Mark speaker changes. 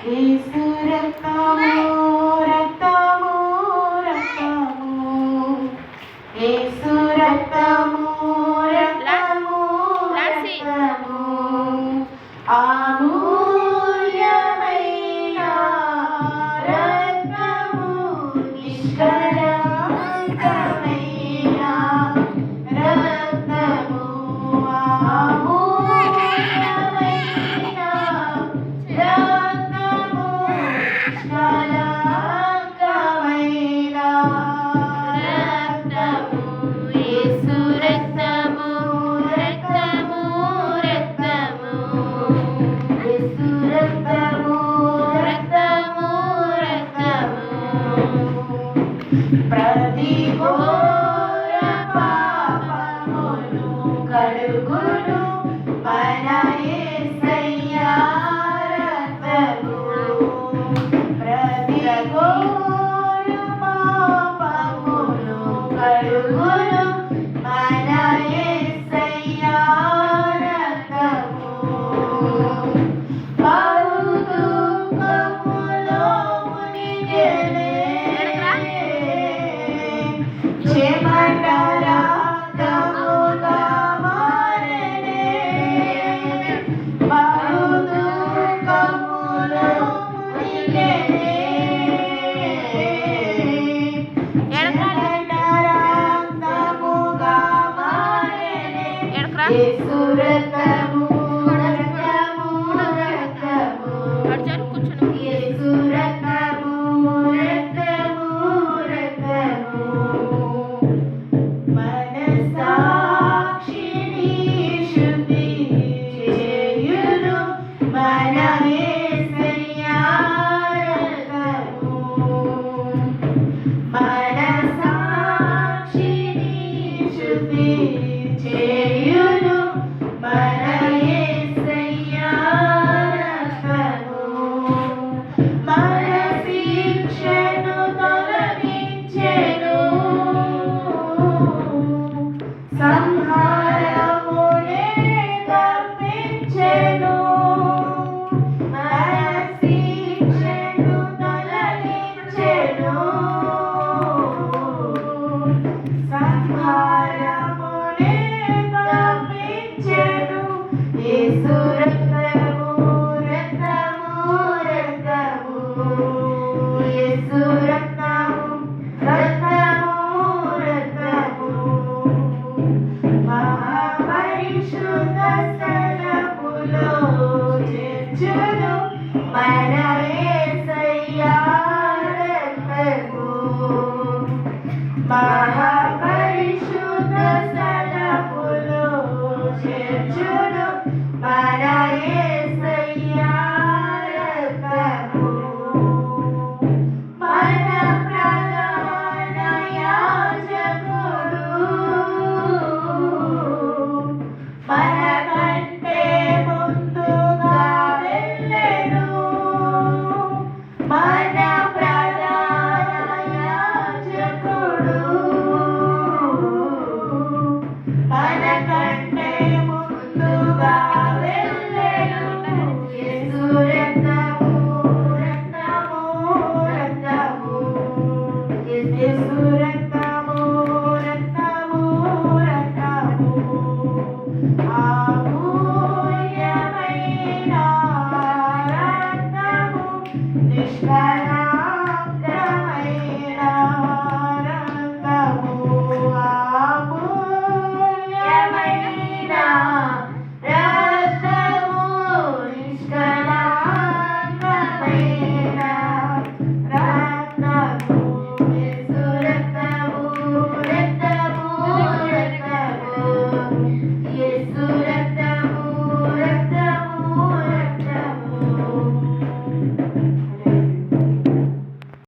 Speaker 1: యేసు రక్తము రక్తము రక్తము యేసు రక్తము రక్తము రక్తము అమూల్యమైన రక్తము నిష్కళంకమైన రక్తము అమూల్యమైన రక్తము నిష్కళంకమైన రక్తము యేసు రక్తము రక్తము రక్తము యేసు రక్తము రక్తము రక్తము ప్రతి ఘోర పాపమును కడుగును మన యేసయ్యా రక్తము ప్రతి ఘోర పాపమును కడుగును మన యేసయ్యా రక్తము బహు దుఃఖములో మునిగెనే చెమట రక్తముగా మారెనే బహు దుఃఖములో మునిగెనే చెమట రక్తముగా మారెనే యేసు రక్తము రక్తము రక్తము యేసు రక్తము రక్తము రక్తము మనస్సాక్షిని శుద్ధి చేయును మన యేసయ్యా రక్తము మనస్సాక్షిని శుద్ధి చేయును మన యేసయ్యా రక్తము మన శిక్షను తొలగించెను సంహారమునే తప్పించెను మన శిక్షను తొలగించెను సంహారమునే తప్పించెను యేసు రక్తము రక్తము రక్తము యేసు రక్తము రక్తము రక్తము మహాపరిశుద్ధ స్థలములో చేర్చును మన యేసయ్యా రక్తము మహాపరిశుద్ధ స్థలములో చేర్చును మన యేసయ్యా రక్తము మన ప్రధాన యాజకుడు మన కంటే ముందుగా వెళ్ళెను మన ప్రధాన యాజకుడు మన కంటే ముందుగా వెళ్ళెను యేసు రక్తము రక్తము రక్తము యేసు రక్తము రక్తము రక్తము అమూల్యమైన రక్తము నిష్కళంకమైన రక్తము అమూల్యమైన రక్తము నిష్కళంకమైన రక్తము యేసు రక్తము రక్తము రక్తము యేసు